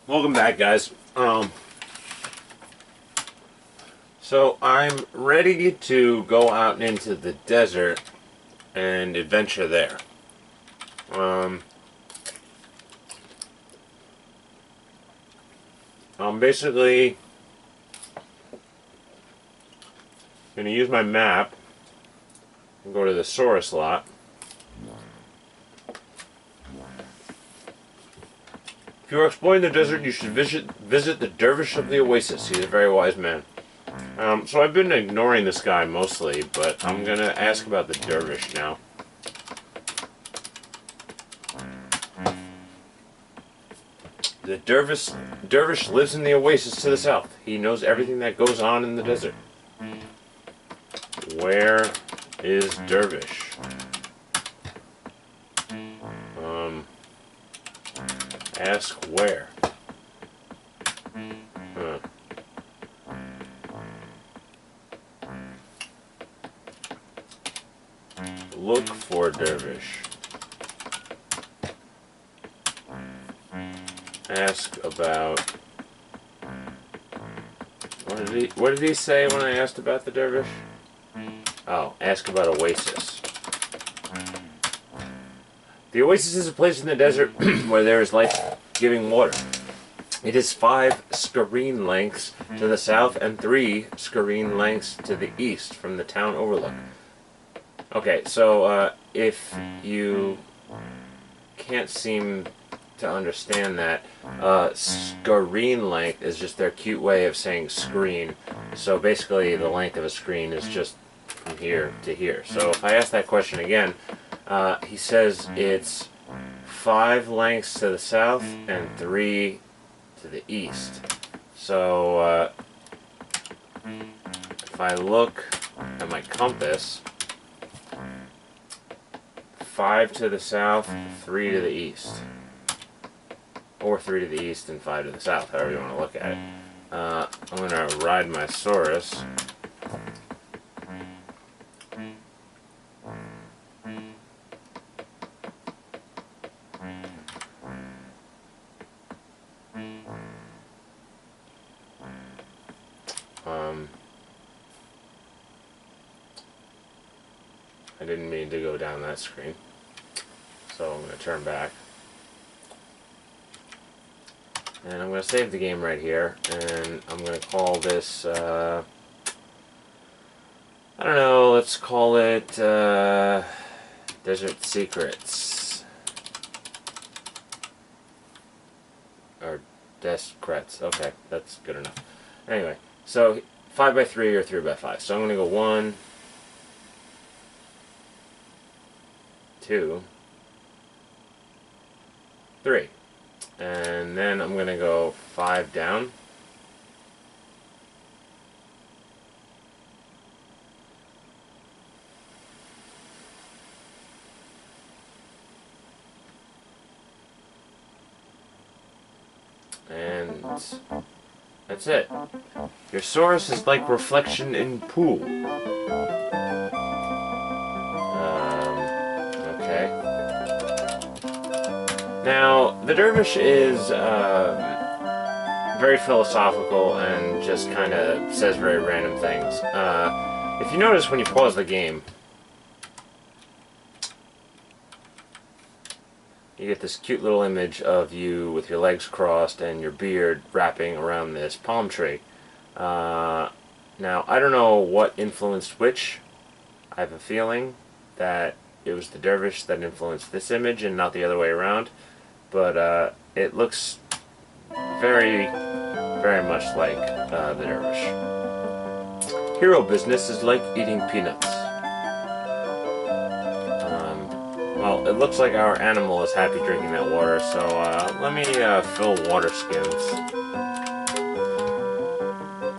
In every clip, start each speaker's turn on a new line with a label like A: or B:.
A: Welcome back, guys. So I'm ready to go out into the desert and adventure there. I'm basically going to use my map and go to the Saurus lot. If you are exploring the desert, you should visit the Dervish of the Oasis. He's a very wise man. So I've been ignoring this guy mostly, but I'm going to ask about the Dervish now. The Dervish lives in the Oasis to the south. He knows everything that goes on in the desert. Where is Dervish? Ask where. Huh. Look for Dervish. Ask about... What did he say when I asked about the Dervish? Oh, ask about Oasis. The Oasis is a place in the desert where there is life-giving water. It is 5 screen lengths to the south and 3 screen lengths to the east from the town overlook. Okay, so if you can't seem to understand that, screen length is just their cute way of saying screen. So basically the length of a screen is just from here to here. So if I ask that question again, he says it's 5 lengths to the south and 3 to the east. So if I look at my compass, 5 to the south, 3 to the east. Or 3 to the east and 5 to the south, however you want to look at it. I'm going to ride my Saurus. I didn't mean to go down that screen, so I'm going to turn back. And I'm going to save the game right here, and I'm going to call this, I don't know, let's call it Desert Secrets. Or Descrets. Okay, that's good enough. Anyway, so 5x3 or 3x5. So I'm going to go 1, 2, 3. And then I'm going to go 5 down. And that's it. Your Saurus is like reflection in pool. Okay. Now, the Dervish is very philosophical and just kind of says very random things. If you notice when you pause the game, you get this cute little image of you with your legs crossed and your beard wrapping around this palm tree. Now, I don't know what influenced which. I have a feeling that it was the Dervish that influenced this image and not the other way around. But it looks very, very much like the Dervish. Hero business is like eating peanuts. Well, it looks like our animal is happy drinking that water, so let me fill water skins.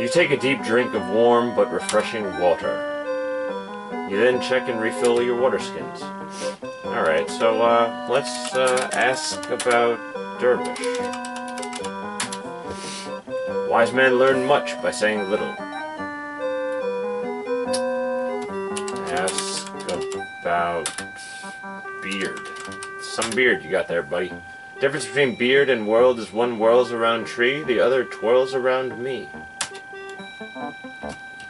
A: You take a deep drink of warm but refreshing water. You then check and refill your water skins. Alright, so let's ask about Dervish. Wise men learn much by saying little. Ask about beard. Some beard you got there, buddy. Difference between beard and world is one whirls around tree, the other twirls around me.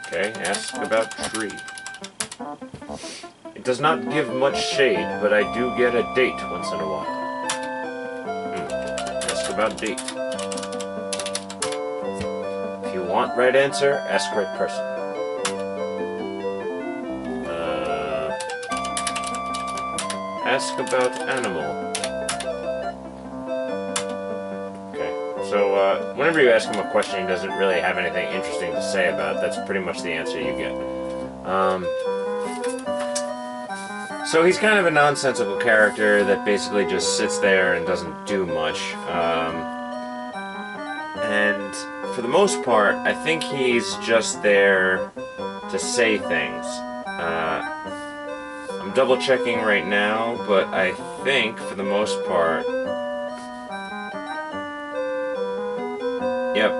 A: Okay, ask about tree. It does not give much shade, but I do get a date once in a while. Ask about date. If you want right answer, ask right person. Ask about animal. So, whenever you ask him a question he doesn't really have anything interesting to say about it, that's pretty much the answer you get. So he's kind of a nonsensical character that basically just sits there and doesn't do much. And for the most part, I think he's just there to say things. I'm double checking right now, but I think for the most part, yep,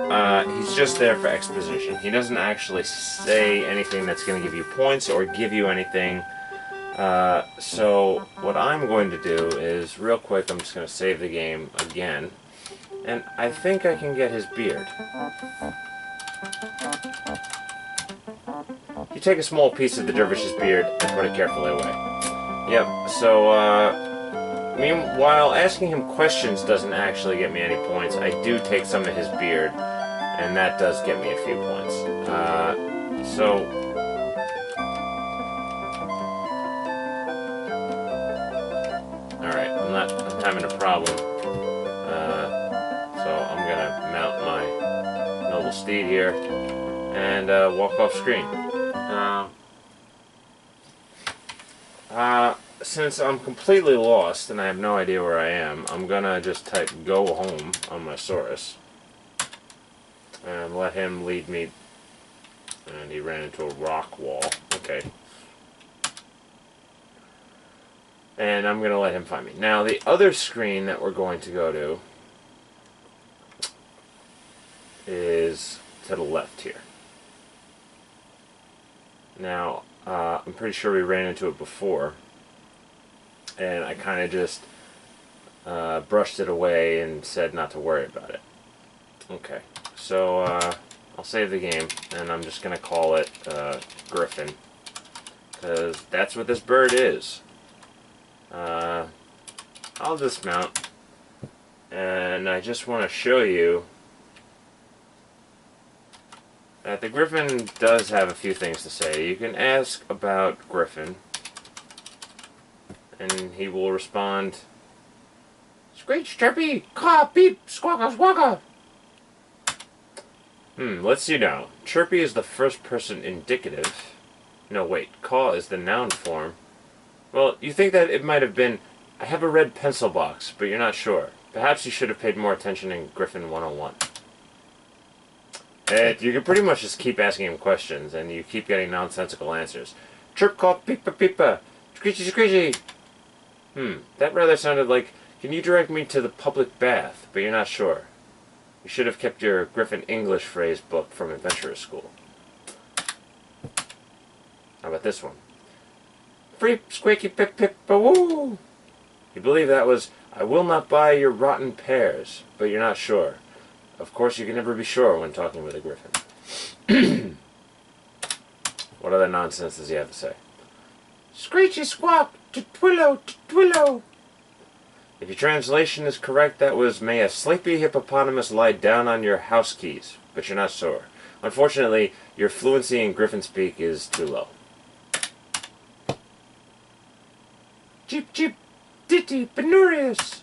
A: he's just there for exposition. He doesn't actually say anything that's going to give you points or give you anything. So what I'm going to do is, real quick, I'm just going to save the game again. And I think I can get his beard. You take a small piece of the dervish's beard and put it carefully away. Yep, so, meanwhile, asking him questions doesn't actually get me any points. I do take some of his beard, and that does get me a few points. Alright, I'm having a problem. So I'm gonna mount my noble steed here and walk off screen. Since I'm completely lost and I have no idea where I am, I'm gonna just type "go home" on my Saurus and let him lead me. And he ran into a rock wall. Okay. And I'm gonna let him find me. Now the other screen that we're going to go to is to the left here. Now, I'm pretty sure we ran into it before, and I kind of just brushed it away and said not to worry about it. Okay, so I'll save the game, and I'm just going to call it Griffin, because that's what this bird is. I'll dismount, and I just want to show you that the Griffin does have a few things to say. You can ask about Griffin, and he will respond, "Screech, chirpy, caw, beep, squawka, squawka." Let's see now. Chirpy is the first person indicative. No, wait. Caw is the noun form. Well, you think that it might have been, "I have a red pencil box," but you're not sure. Perhaps you should have paid more attention in Griffin 101. You can pretty much just keep asking him questions, and you keep getting nonsensical answers. Chirp, caw, peepa, peepa, screechy, screechy. That rather sounded like, "Can you direct me to the public bath?" But you're not sure. You should have kept your Griffin English phrase book from Adventurer School. How about this one? "Freep, squeaky, pip, pip, woo." You believe that was, "I will not buy your rotten pears," but you're not sure. Of course, you can never be sure when talking with a Griffin. What other nonsense does he have to say? "Screechy squawk, twillo, twillo." If your translation is correct, that was, "May a sleepy hippopotamus lie down on your house keys," but you're not sure. Unfortunately, your fluency in Griffin speak is too low. "Jeep, jeep, ditty, penurious."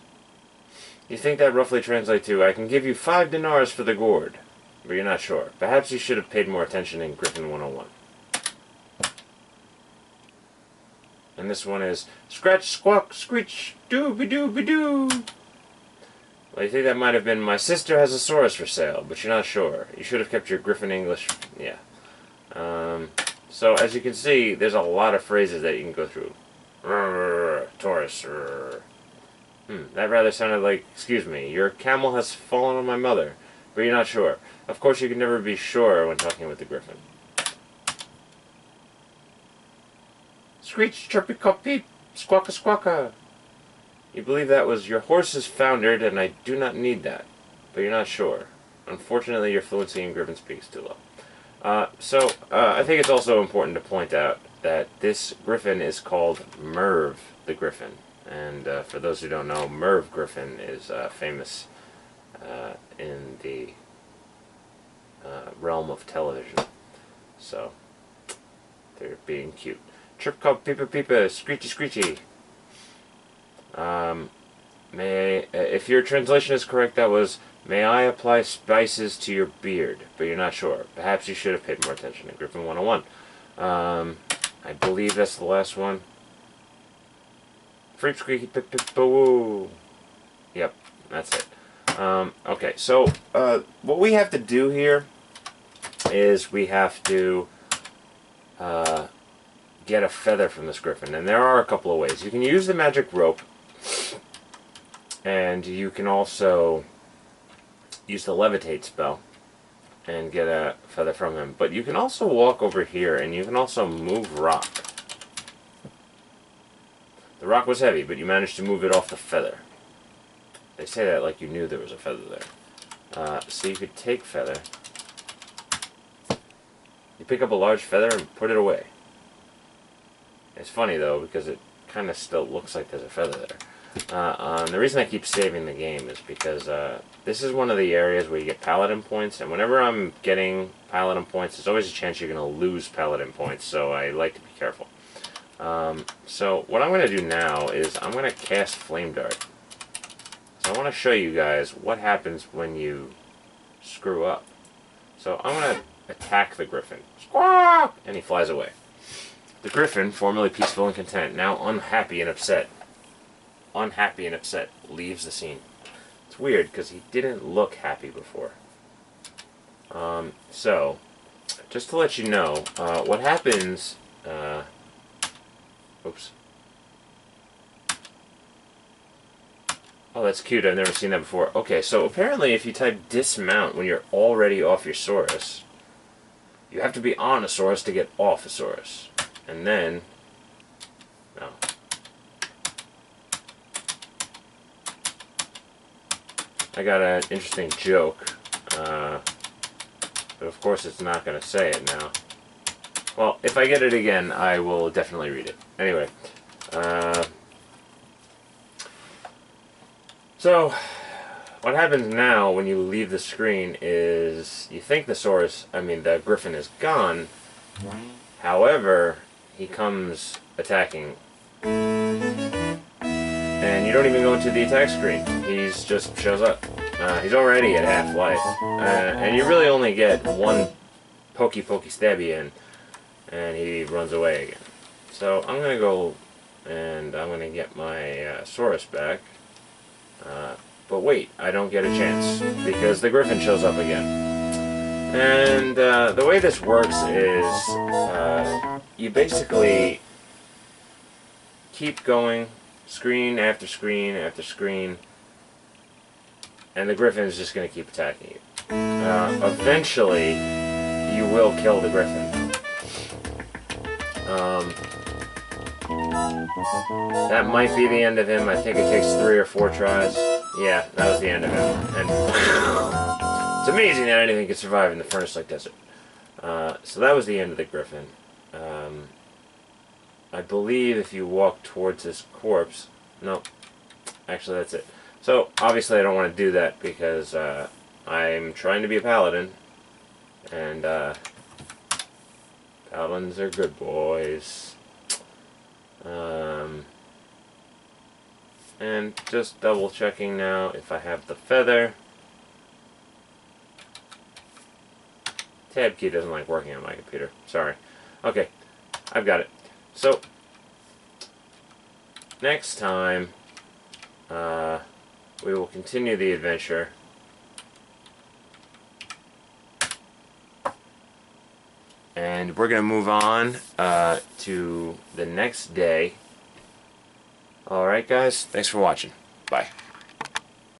A: You think that roughly translates to, "I can give you 5 dinars for the gourd," but you're not sure. Perhaps you should have paid more attention in Griffin 101. And this one is, "Scratch, squawk, screech, doo-be-doo-be-doo." Well, you think that might have been, "My sister has a Saurus for sale," but you're not sure. You should have kept your Griffin English, yeah. So, as you can see, there's a lot of phrases that you can go through. Taurus. That rather sounded like, "Excuse me, your camel has fallen on my mother," but you're not sure. Of course, you can never be sure when talking with the Griffin. "Screech, chirpy, cop, peep, squawka, squawka." You believe that was your horse is foundered, and I do not need that. But you're not sure. Unfortunately, your fluency in Griffin speak is too low. I think it's also important to point out that this Griffin is called Merv the Griffin. And for those who don't know, Merv Griffin is famous in the realm of television. So, they're being cute. Chirp called Peepa Peepa, Screechy Screechy. If your translation is correct, that was, may I apply spices to your beard? But you're not sure. Perhaps you should have paid more attention to Griffin 101. I believe that's the last one. Freep squeaky pip pip boo. Yep, that's it. Okay, so what we have to do here is we have to get a feather from this Griffin, and there are a couple of ways. You can use the magic rope, and you can also use the levitate spell and get a feather from him. But you can also walk over here, and you can also move rock. The rock was heavy, but you managed to move it off the feather. They say that like you knew there was a feather there. So you could take feather. You pick up a large feather and put it away. It's funny though, because it kind of still looks like there's a feather there. The reason I keep saving the game is because this is one of the areas where you get paladin points, and whenever I'm getting paladin points, there's always a chance you're going to lose paladin points, so I like to be careful. So what I'm going to do now is I'm going to cast Flame Dart. So I want to show you guys what happens when you screw up. So I'm going to attack the Griffin. Squawk! And he flies away. The Griffin, formerly peaceful and content, now unhappy and upset, leaves the scene. It's weird because he didn't look happy before. So, just to let you know, what happens... oops. Oh, that's cute. I've never seen that before. Okay, so apparently if you type dismount when you're already off your Saurus, you have to be on a Saurus to get off a Saurus. And then... no. I got an interesting joke. But of course it's not going to say it now. Well, if I get it again, I will definitely read it. Anyway. So, what happens now when you leave the screen is you think the Griffin is gone. However, he comes attacking. And you don't even go into the attack screen. He just shows up. He's already at half life. And you really only get one pokey stabby in, and he runs away again. So I'm going to go and I'm going to get my Saurus back. But wait, I don't get a chance because the Griffin shows up again. And the way this works is you basically keep going screen after screen after screen, and the Griffin is just going to keep attacking you. Eventually, you will kill the Griffin. That might be the end of him. I think it takes 3 or 4 tries. Yeah, that was the end of him. And it's amazing that anything could survive in the furnace-like desert. So that was the end of the Griffin. I believe if you walk towards this corpse... no, actually that's it. So, obviously I don't want to do that because I'm trying to be a paladin. And paladins are good boys. And just double checking now if I have the feather. Tab key doesn't like working on my computer. Sorry. Okay, I've got it. So, next time, we will continue the adventure. And we're going to move on to the next day. Alright guys, thanks for watching. Bye.